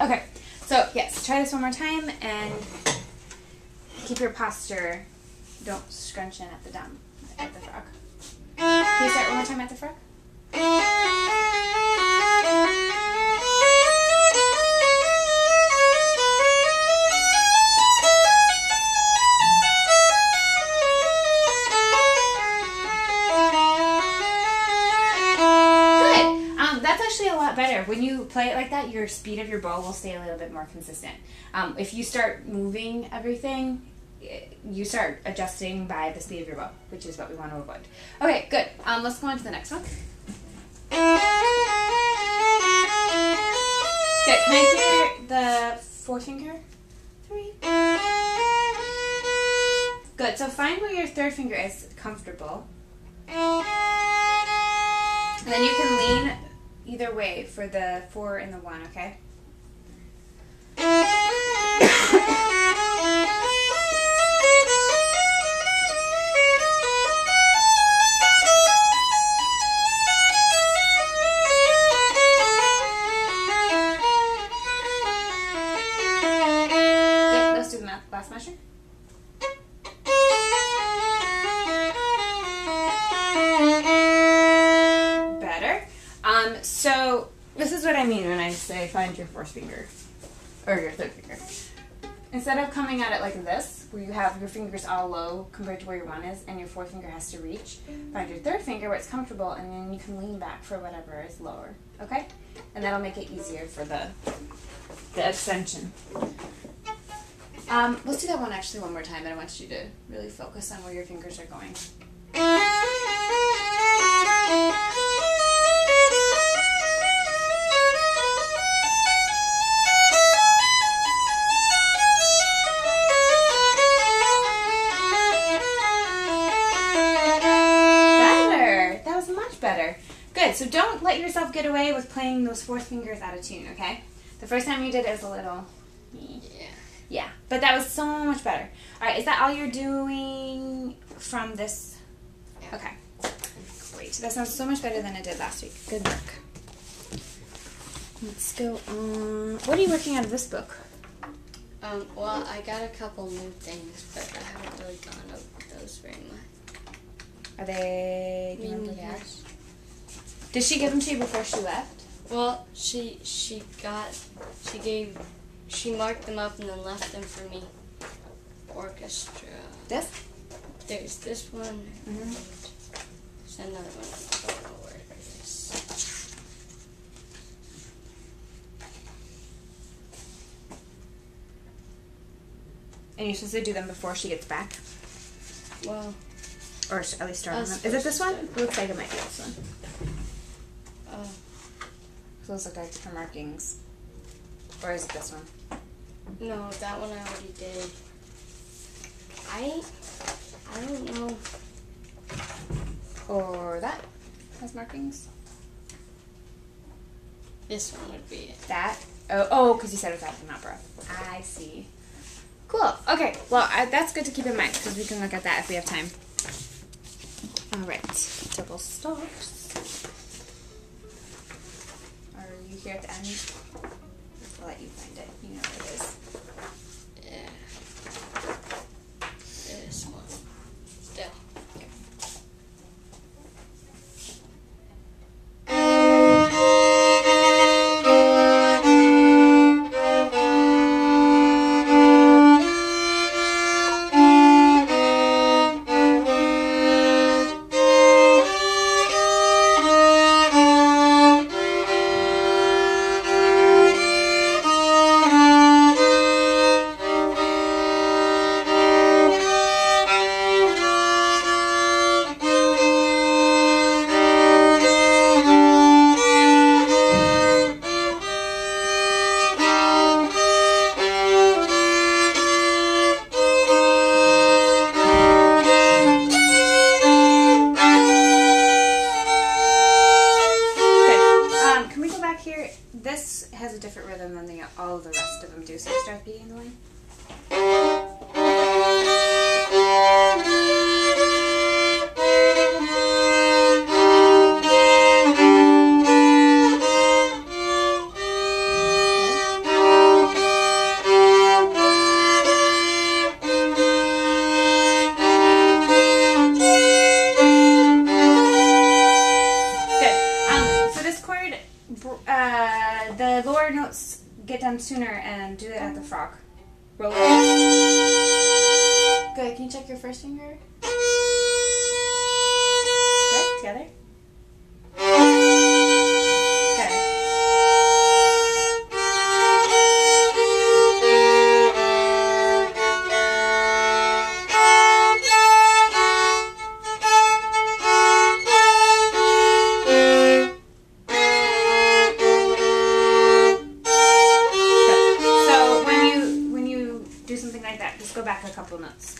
Okay, so yes, try this one more time and keep your posture. Don't scrunch in at the frog. Can you start one more time at the frog? Better. When you play it like that, your speed of your bow will stay a little bit more consistent. If you start moving everything, you start adjusting by the speed of your bow, which is what we want to avoid. Okay, good. Let's go on to the next one. Good. Can I hear the fourth finger? 3. Good. So find where your third finger is comfortable. And then you can lean either way for the 4 and the 1, okay? Good. Let's do the last measure. So this is what I mean when I say find your fourth finger, or your third finger. Instead of coming at it like this, where you have your fingers all low compared to where your 1 is, and your fourth finger has to reach, find your third finger where it's comfortable, and then you can lean back for whatever is lower, okay? And that'll make it easier for the extension. Let's do that one actually one more time, and I want you to really focus on where your fingers are going. Better. Good. So don't let yourself get away with playing those fourth fingers out of tune, okay? The first time you did it was a little... Yeah. But that was so much better. Alright, is that all you're doing from this? Yeah. Okay. Great. That sounds so much better than it did last week. Good work. Let's go on... What are you working out of this book? Well, I got a couple new things, but I haven't really gone over those very much. Are they... Do you remember what they are? Did she give them to you before she left? Well, she marked them up and then left them for me. Orchestra. This? There's this one. Mm-hmm. There's another one. I don't know where it is. And you're supposed to do them before she gets back? Well... Or at least start on them. Is it this one? It looks like it might be this one. Those look like her markings. Or is it this one? No, that one I already did. I don't know. Or that has markings? This one would be it. That? Oh, because you said it without an opera. I see. Cool. Okay. Well, that's good to keep in mind because we can look at that if we have time. All right. Double stops. Are you here at the end? I'll let you find it. You know where it is. Yeah. This one. Still. Okay. This has a different rhythm than all of the rest of them do, so start beating the line. the lower notes get done sooner and do it at the frog. Roll it. Good. Can you check your first finger? Good. Together. Good. Go back a couple notes.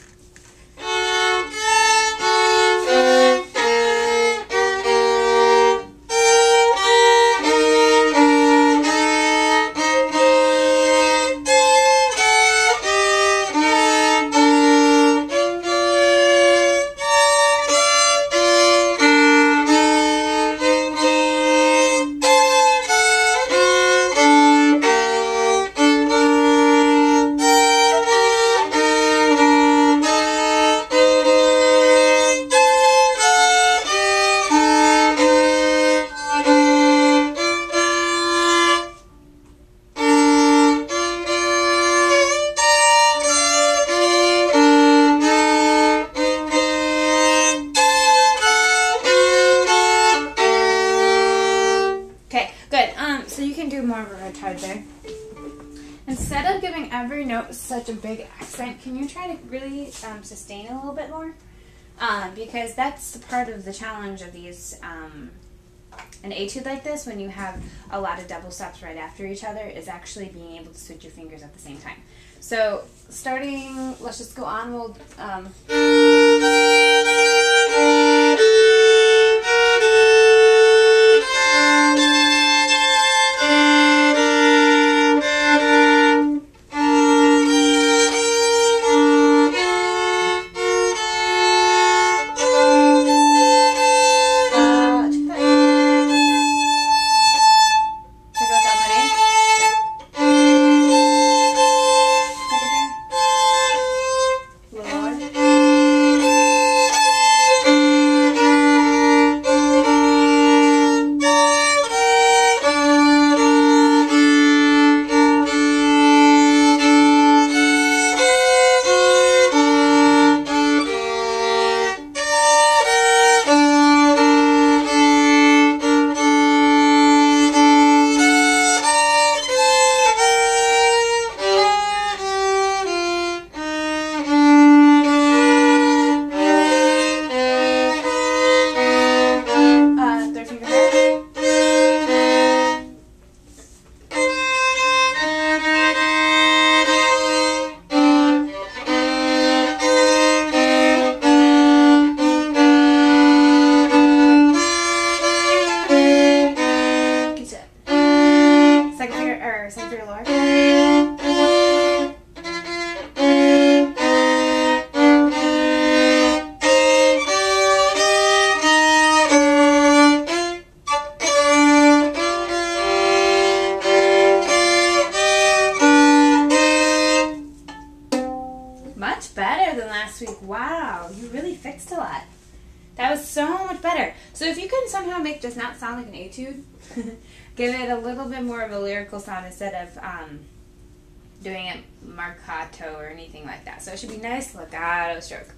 So you can do more of a retard there. Instead of giving every note such a big accent, can you try to really sustain a little bit more? Because that's part of the challenge of these, an etude like this, when you have a lot of double stops right after each other, is actually being able to switch your fingers at the same time. So starting, let's just go on, we'll... Much better than last week. Wow, you really fixed a lot. That was so much better. So if you can somehow make this not sound like an etude, give it a little bit more of a lyrical sound instead of doing it marcato or anything like that. So it should be nice legato stroke.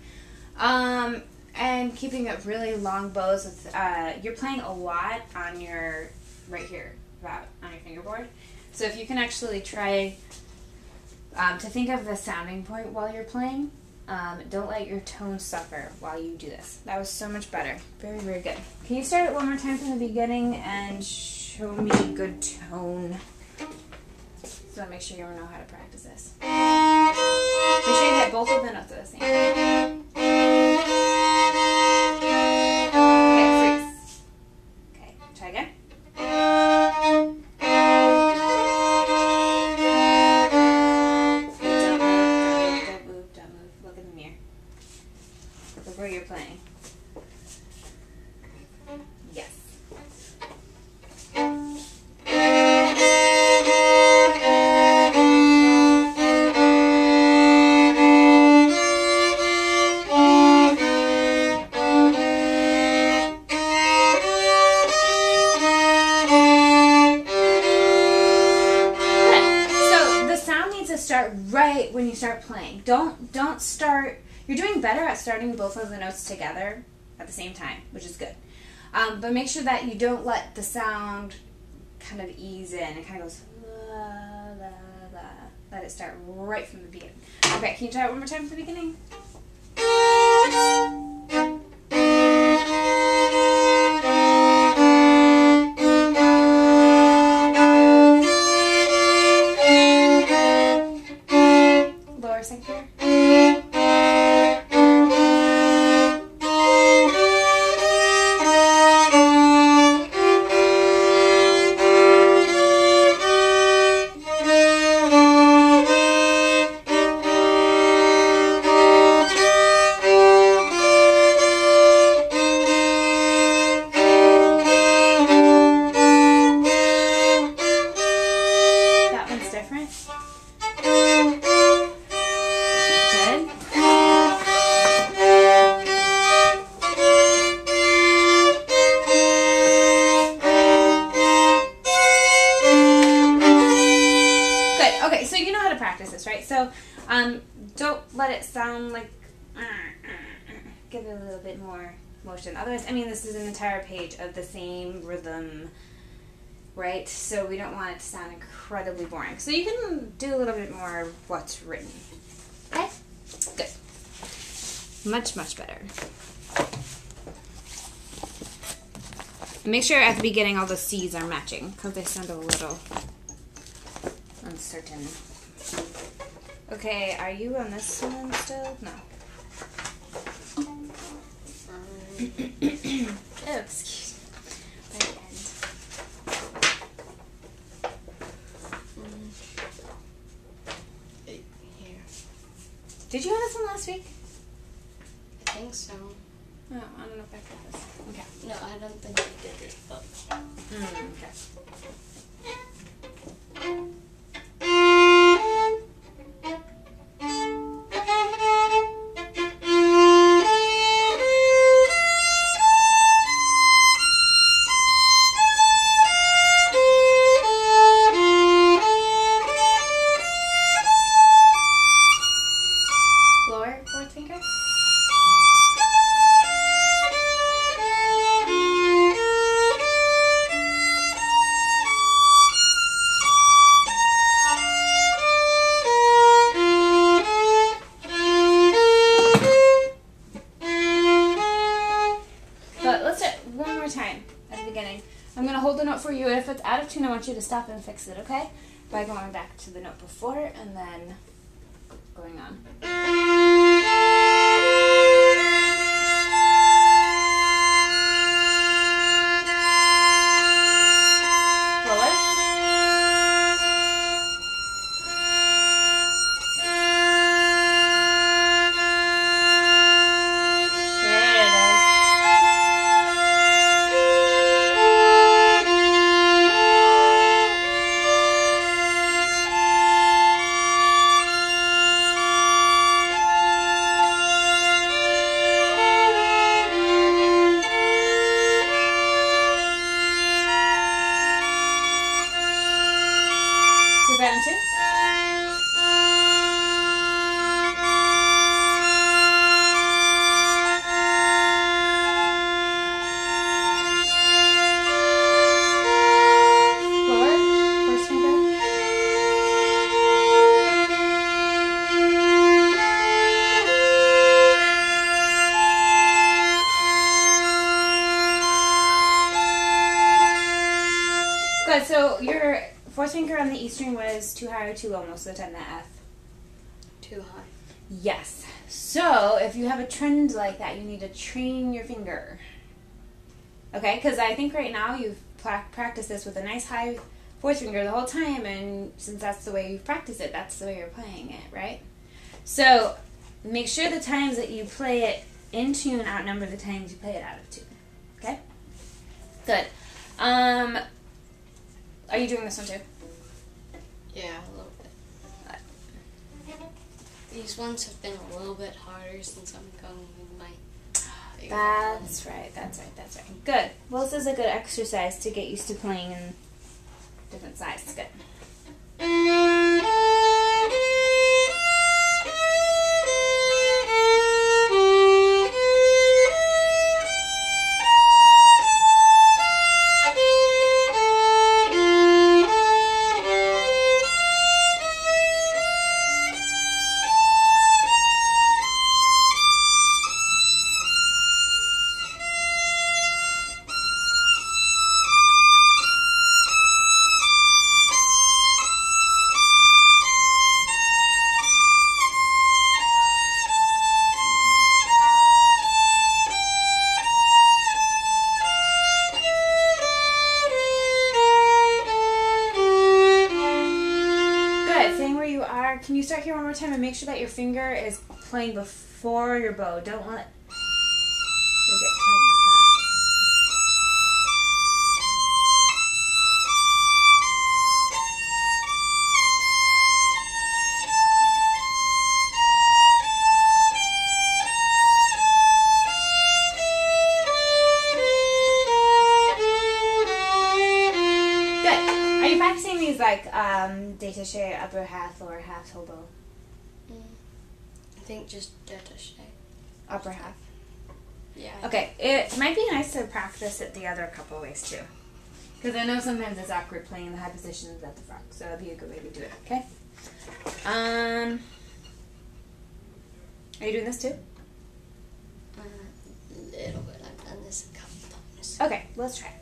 And keeping it really long bows with, you're playing a lot on your, right here, about on your fingerboard. So if you can actually try to think of the sounding point while you're playing, don't let your tone suffer while you do this. That was so much better. Very, very good. Can you start it one more time from the beginning and show me a good tone? So make sure you know how to practice this. Make sure you hit both of the notes at the same time. Okay, freeze. Okay, try again. Don't move. Look in the mirror. Look where you're playing. Yes. start right when you start playing. Don't start. You're doing better at starting both of the notes together at the same time, which is good. But make sure that you don't let the sound kind of ease in. It kind of goes la, la, la. Let it start right from the beginning. Okay, can you try it one more time from the beginning? Lower second finger. Right? So don't let it sound like give it a little bit more motion. Otherwise, I mean, this is an entire page of the same rhythm, right? So we don't want it to sound incredibly boring. So you can do a little bit more of what's written. Okay? Good. Much, much better. Make sure at the beginning all the C's are matching because they sound a little uncertain. Okay, are you on this one still? No. Oh, excuse me. Right end. Here. Did you have this one last week? I think so. No, I don't know if I got this. Okay. No, I don't think I did this book. Okay. Lower fourth finger. But let's do it one more time at the beginning. I'm going to hold the note for you. If it's out of tune, I want you to stop and fix it, okay? By going back to the note before and then going on. Lower. There it is. Was that in tune? Lower, first finger. Good, so your fourth finger on the E string was too high or too low most of the time, that F? Too high. Yes. So if you have a trend like that, you need to train your finger. Okay, because I think right now you've practiced this with a nice high fourth finger the whole time, and since that's the way you've practiced it, that's the way you're playing it, right? So make sure the times that you play it in tune outnumber the times you play it out of tune. Okay? Good. Are you doing this one too? Yeah, a little bit. These ones have been a little bit harder since I'm going with my bigger That's right, that's right, that's right. Good. Well, this is a good exercise to get used to playing in different sizes. Good. Can you start here one more time and make sure that your finger is playing before your bow? Don't let it get practicing these like détaché, upper half, lower half, whole bow? I think just détaché. Upper half. Yeah. Okay, it might be nice to practice it the other couple ways too. Because I know sometimes it's awkward playing the high positions at the front, so that'd be a good way to do it, okay? Are you doing this too? A little bit. I've done this a couple times. Okay, let's try it.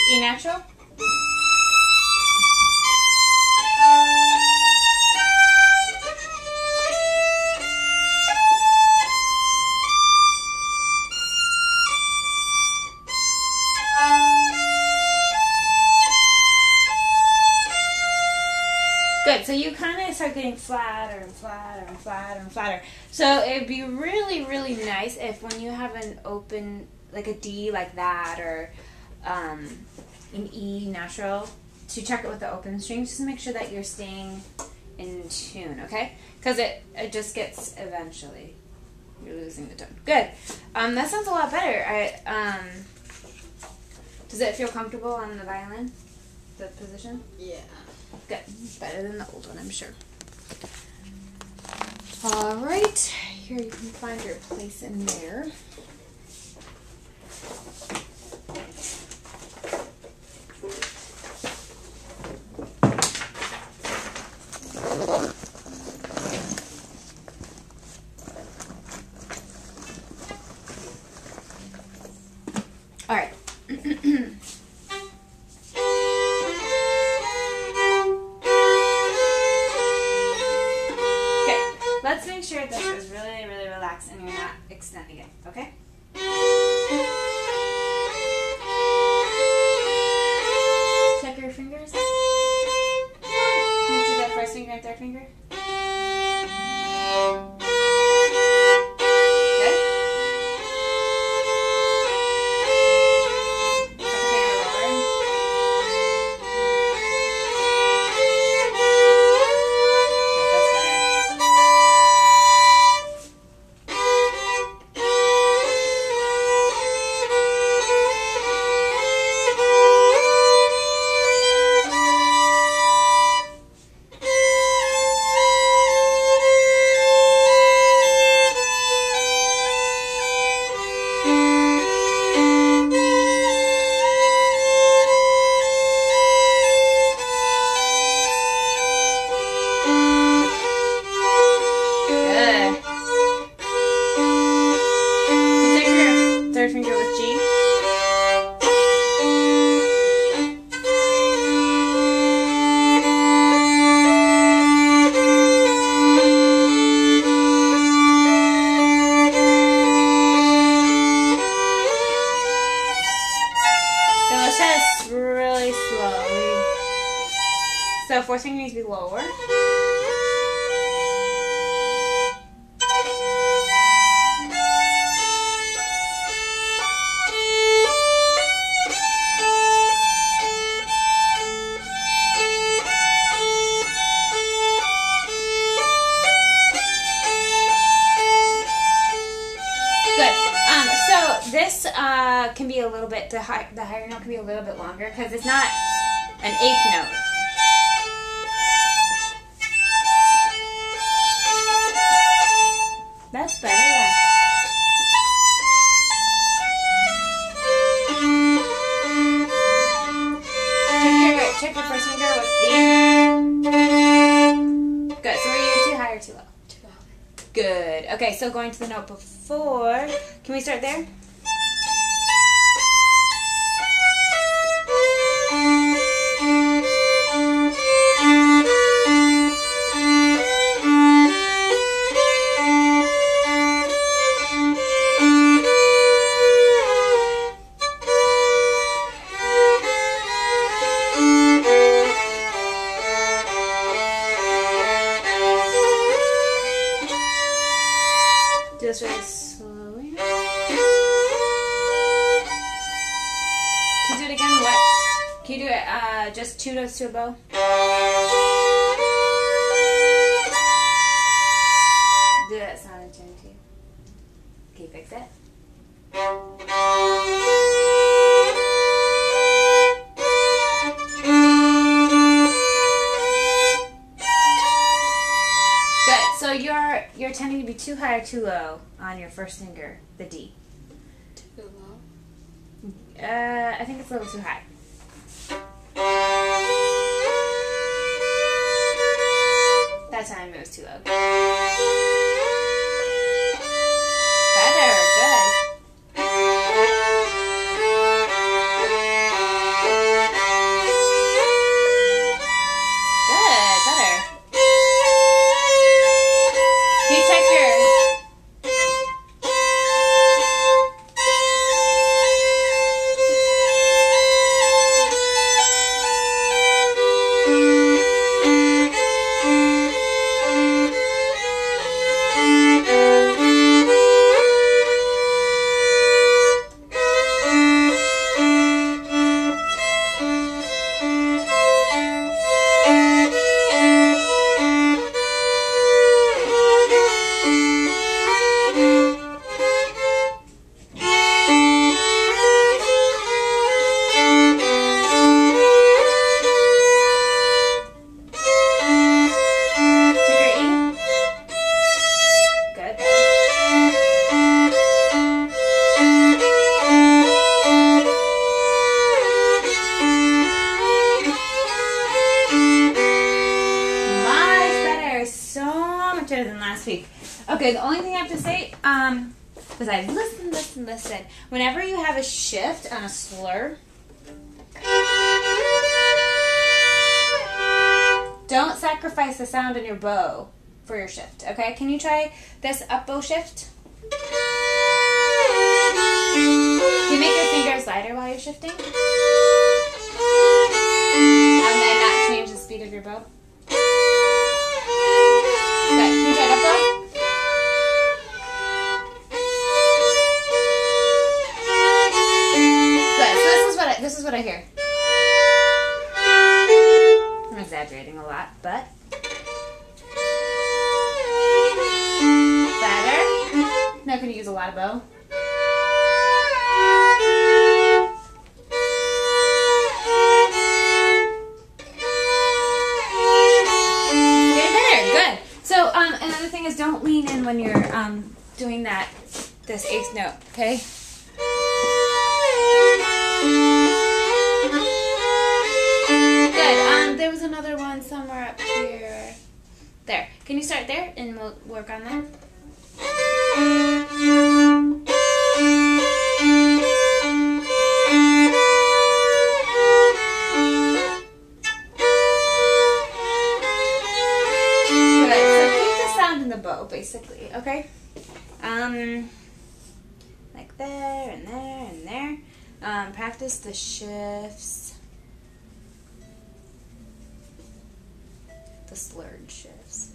E natural? Good, so you kind of start getting flatter and flatter and flatter and flatter. So it'd be really, really nice if when you have an open, like a D like that, or an E natural, to check it with the open strings, just to make sure that you're staying in tune, okay? Because it just gets, eventually, you're losing the tone. Good. That sounds a lot better. Does it feel comfortable on the violin, the position? Yeah. Good. Better than the old one, I'm sure. All right. Here you can find your place in there. All right. Let's make sure this is really, really relaxed and you're not extending it, okay? Check your fingers. Can you do that first finger and third finger? Good. finger with G. Then let's try this really slowly. So fourth finger needs to be lower. This can be a little bit, the higher note can be a little bit longer because it's not an eighth note. That's better, yeah. Check your first finger with D. Good, so were you too high or too low? Too low. Good. Okay, so going to the note before, can we start there? Just really slowly. Can you do it again? What? Can you do it just 2 notes to a bow? Do that sound in tune too. Can you fix it? So you're tending to be too high or too low on your first finger, the D. Too low. I think it's a little too high. That time it was too low. Better, good. Good, better. Can you check your... Than last week. Okay, the only thing I have to say, because I listened. Whenever you have a shift on a slur, don't sacrifice the sound in your bow for your shift. Okay, can you try this up bow shift? Can you make your fingers lighter while you're shifting? And then not change the speed of your bow? Good. Can you try it up though? Good. So this is what I hear. I'm exaggerating a lot, but better. Now can you use a lot of bow? Another thing is don't lean in when you're doing this eighth note, okay? Good. There was another one somewhere up here. There. Can you start there and we'll work on that? there and there and there. Practice the shifts. The slurred shifts.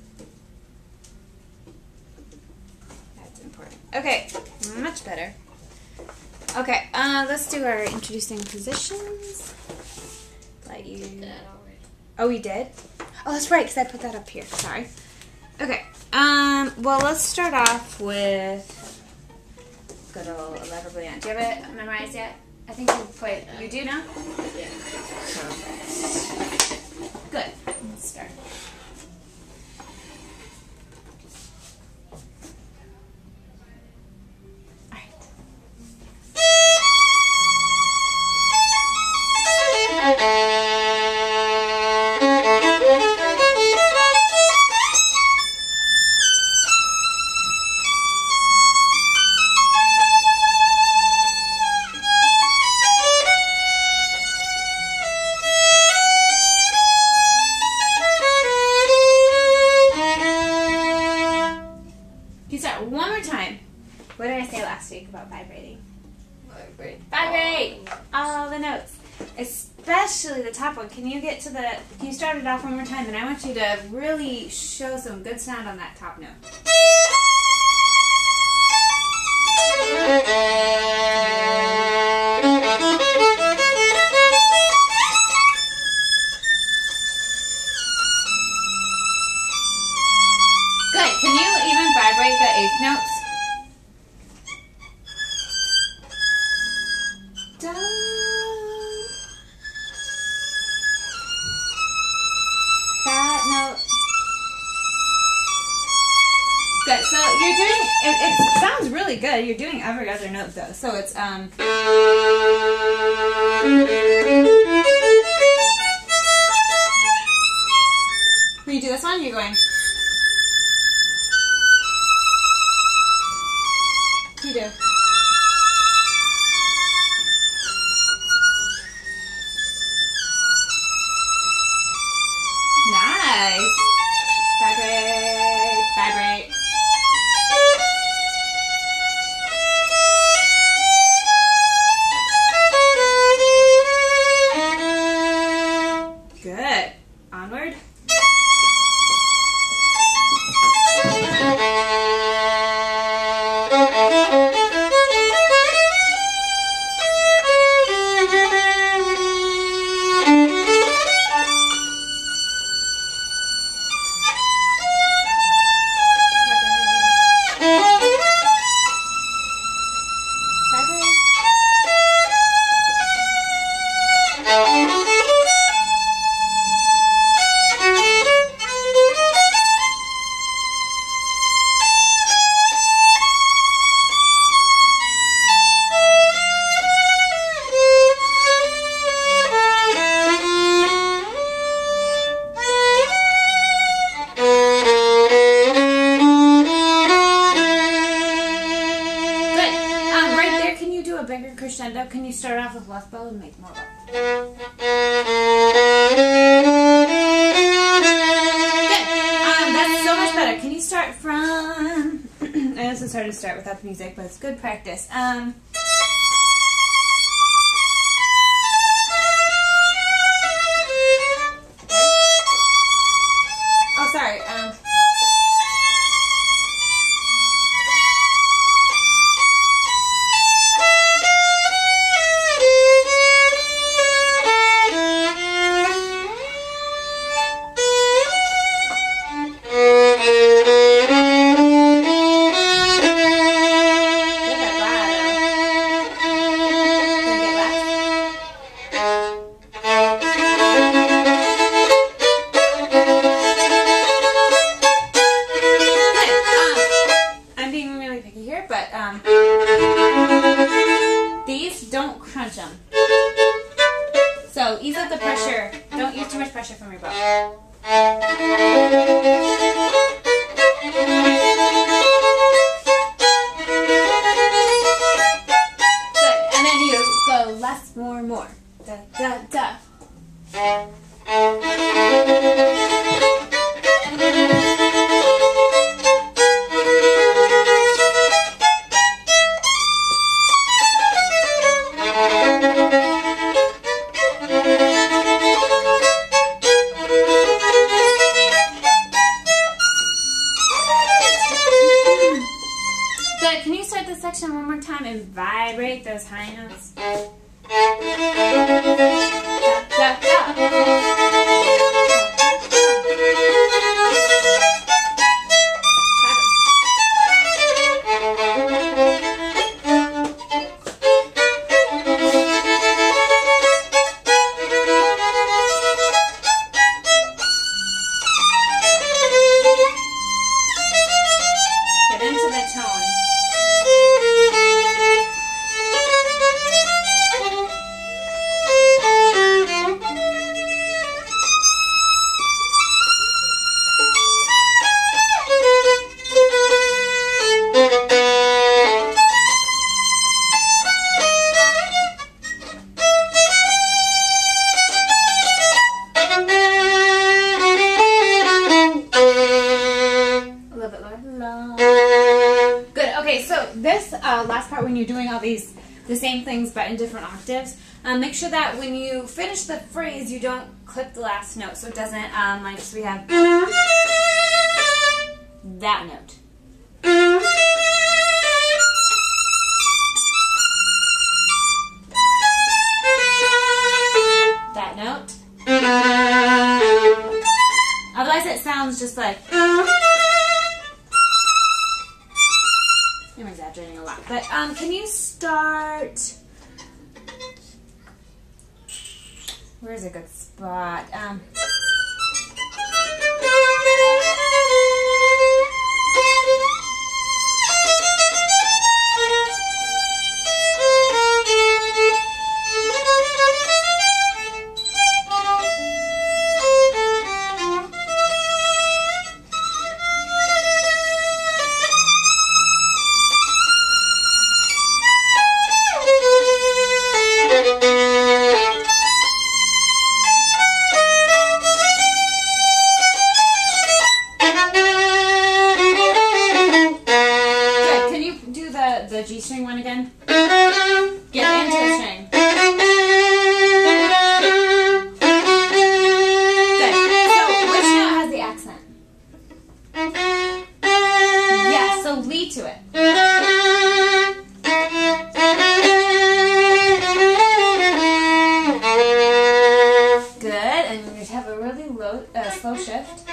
That's important. Okay, much better. Okay, let's do our introducing positions. Let you. Did that already. Oh, we did? Oh, that's right, because I put that up here. Sorry. Okay. Well, let's start off with good old Lever Brilliant. Do you have it memorized yet? I think you do now? Yeah. Perfect. Good. Let's start. One more time. What did I say last week about vibrating? Vibrate! All the notes. Especially the top one. Can you start it off one more time? And I want you to really show some good sound on that top note. Good. Can you even vibrate the eighth notes? Da. That note. Good. So you're doing it sounds really good. You're doing every other note though. So it's when you do this one, you're going. You do. Nice. Vibrate, vibrate. Good. Onward. Crescendo. Can you start off with left bow and make more bow? Good. That's so much better. Can you start from? I know this is hard to start without the music, but it's good practice. Oh, sorry. These, don't crunch them. So ease up the pressure. Don't use too much pressure from your bow. Good. And then you go less, more, more. Da, da, da. section one more time and vibrate those high notes. Da, da, get into the tone. A little bit lower. Good. Okay, so this last part, when you're doing all the same things but in different octaves, make sure that when you finish the phrase, you don't clip the last note, so it doesn't like. So we have that note. That note. Otherwise, it sounds just like. I'm exaggerating a lot, but can you start? Where's a good spot? The G string one again. Get into the string. Good. So which note has the accent? Yeah, so lead to it. Good, and you have a really low, slow shift.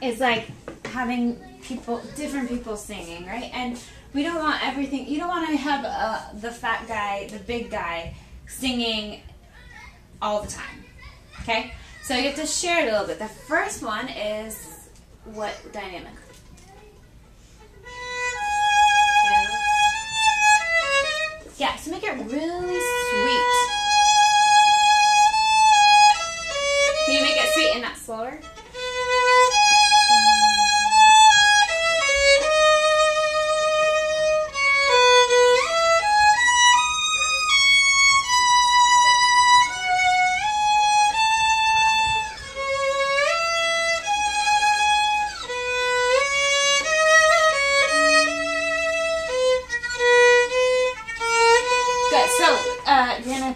Is like having different people singing, right? And we don't want everything. You don't want to have the fat guy, the big guy, singing all the time. Okay, so you have to share it a little bit. The first one is what dynamic? Yeah, so make it really sweet. Can you make it sweet and not slower?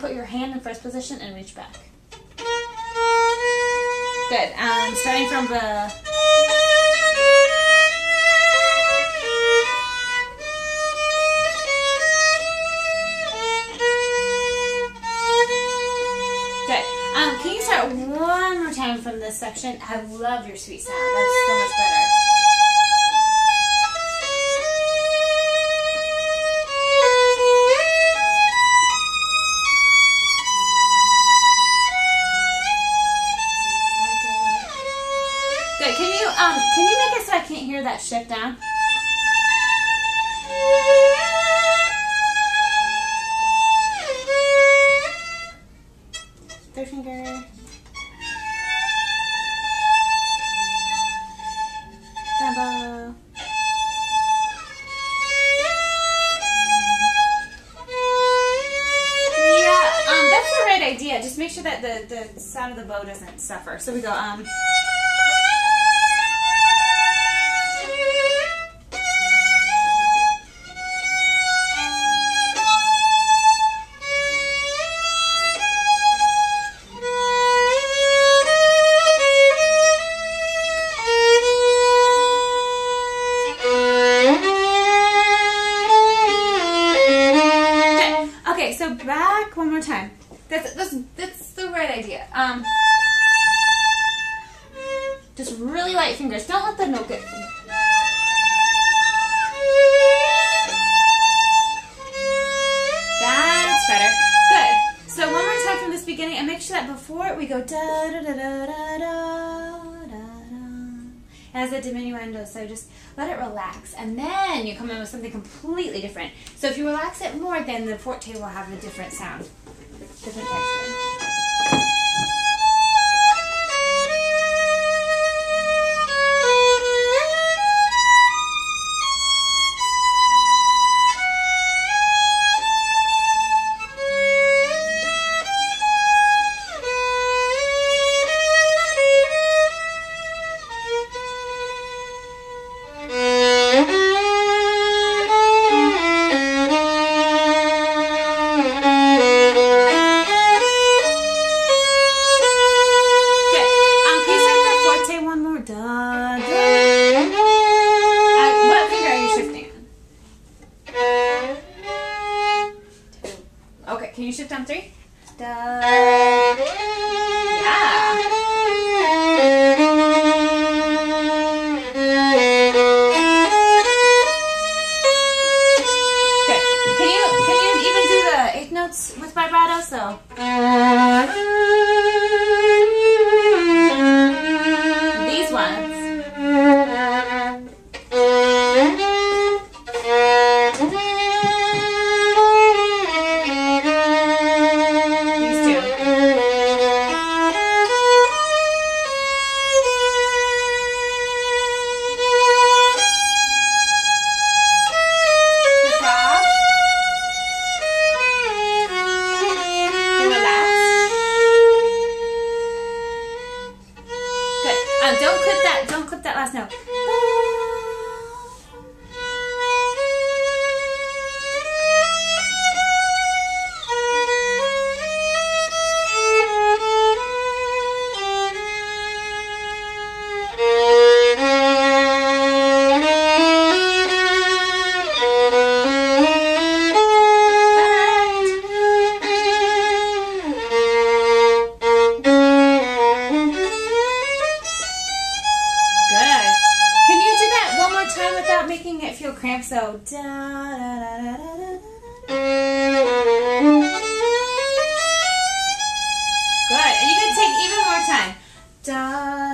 put your hand in first position and reach back. Good. Starting from the... Good. Can you start one more time from this section? I love your sweet sound. That's so much better. Good. Can you make it so I can't hear that shift down? Third finger. Double. Yeah, that's the right idea. Just make sure that the sound of the bow doesn't suffer. So we go, Okay, so back one more time. That's the right idea. Just really light fingers. Don't let the note get... That's better. Good. So one more time from this beginning, and make sure that before we go da da da da da da da as a diminuendo. So just let it relax, and then you come in with something completely different. So if you relax it more, then the forte will have a different sound, different texture. Can you shift on 3? Da. Yeah. Good. Can you even do the 8th notes with vibrato? So. These ones. Don't clip that last note. Making it feel cramped, so da da da da da da. Good, and you can take even more time. Da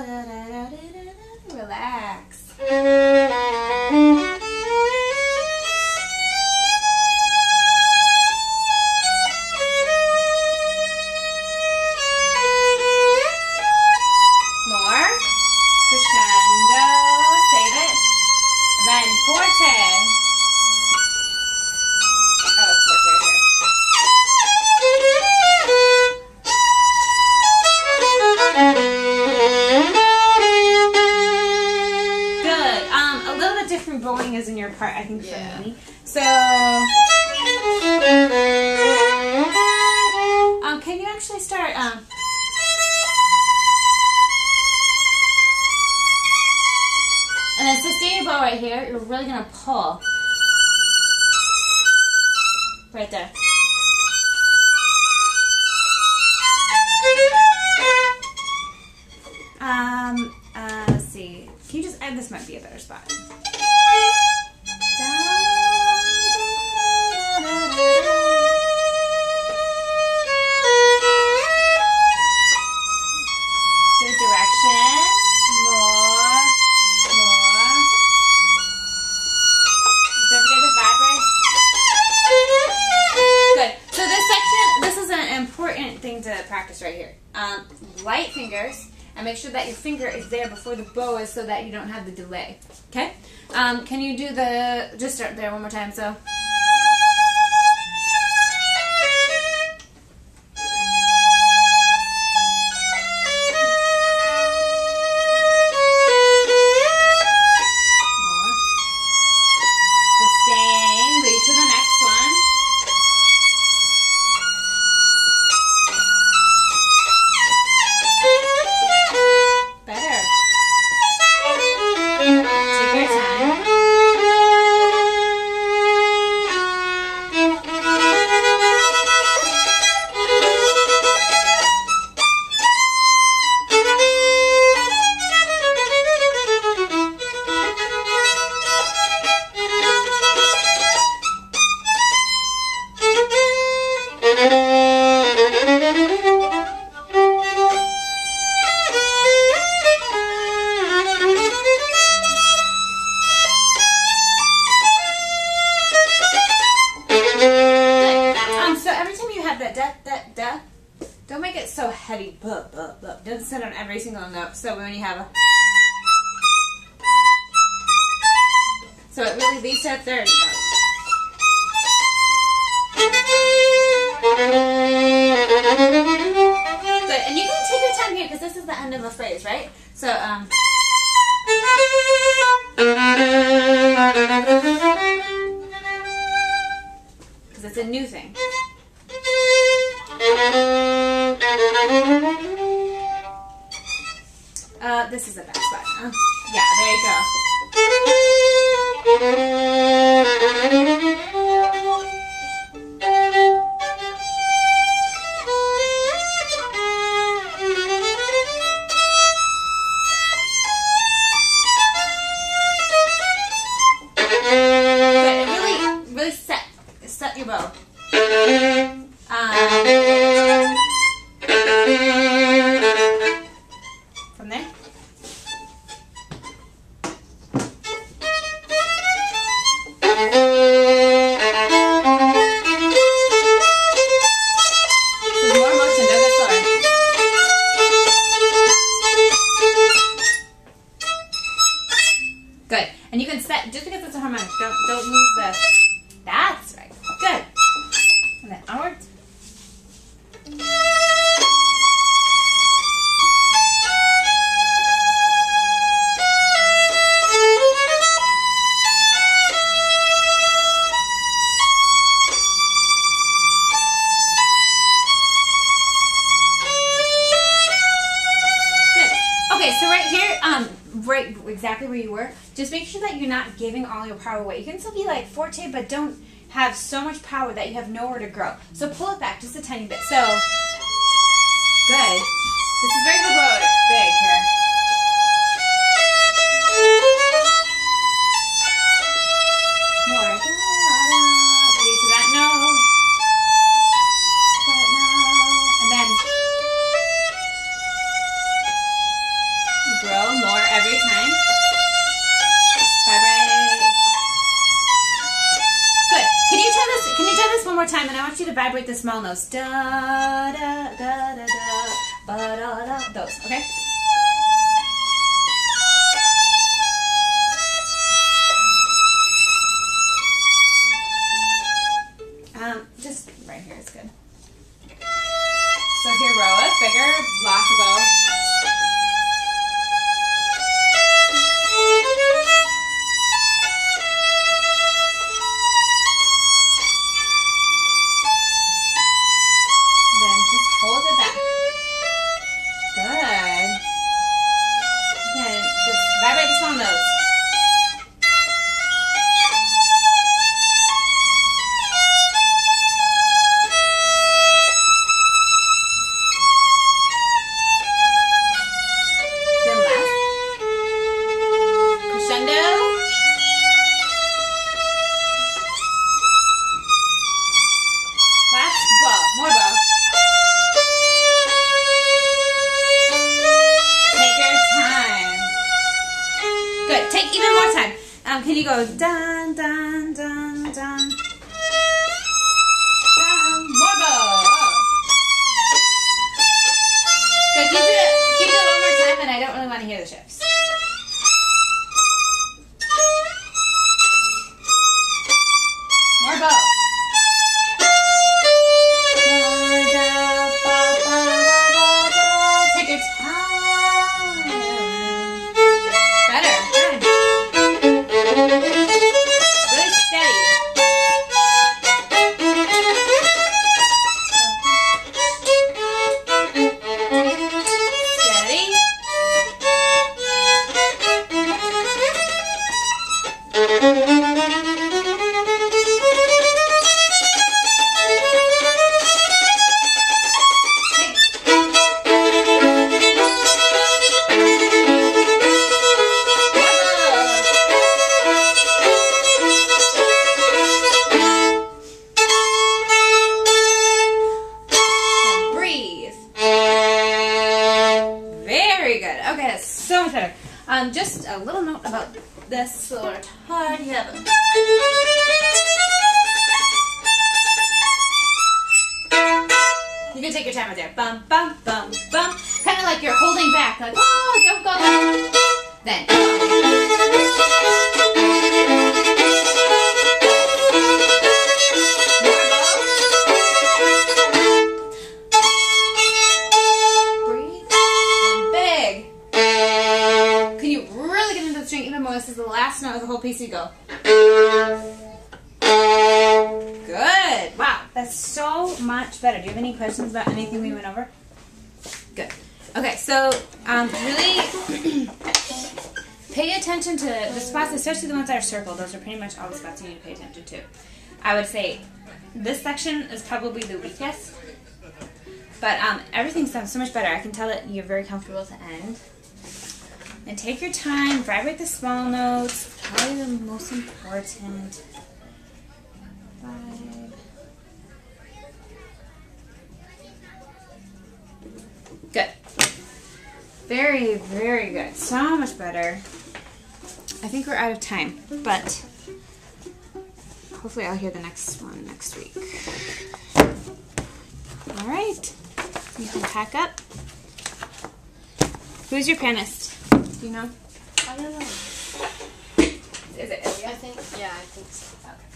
da da da da da. Relax. More crescendo. Save it. Then forte. Oh, forte right here. Good. A little bit different bowing is in your part, I think, for me. So. can you actually start, and then sustain your bow right here. You're really gonna pull. Right there. Let's see. Can you just, this might be a better spot. Good direction. More. Don't forget to vibrate. Good. So this section, this is an important thing to practice right here. Light fingers, and make sure that your finger is there before the bow is so that you don't have the delay. Okay? Can you do the, just start there one more time, so. Don't make it so heavy. Doesn't sit on every single note. So when you have a, so it really leads to a third note. Good, and you can take your time here because this is the end of a phrase, right? So because it's a new thing. This is a bad spot. Yeah, there you go. Good. Really set your bow. From there. More motion, don't get slower. Good. And you can set, just because it's a harmonic, don't lose the, that's right. Good. And then onwards. Okay, so right here, right exactly where you were, just make sure that you're not giving all your power away. You can still be like forte, but don't have so much power that you have nowhere to grow. So pull it back just a tiny bit. So, good. This is very heroic, big here. More. Ready to that note. That note. And then grow more every time. Vibrate. Good. Can you try this one more time? And I want you to vibrate the small notes. Da da da da da ba da da. Those, okay? Just right here is good. So heroic, bigger, lots of bow. Then just goes dun, dun, dun, dun. Dun. More bow. Good. Keep it one more time, and I don't really want to hear the shifts. More bow. Take your time. Better. Good. Really steady. Steady. Breathe. Very good. Okay, that's so much better. Just a little note about this little guitar. Yeah. You can take your time with there. Bum, bum, bum, bum. Kind of like you're holding back. Like, oh, don't go. Then. Breathe. And big. Can you really get into the string even more? This is the last note of the whole piece. You go. Good. Wow, that's so much better. Do you have any questions about anything we went over? Good. Okay, so really pay attention to the spots, especially the ones that are circled. Those are pretty much all the spots you need to pay attention to. I would say this section is probably the weakest, but everything sounds so much better. I can tell that you're very comfortable to end. And take your time, vibrate the small notes, probably the most important. 5. Good. Very, very good. So much better. I think we're out of time, but hopefully I'll hear the next one next week. All right. You can pack up. Who's your pianist? Do you know? I don't know. Is it Ilya? I think so. Okay.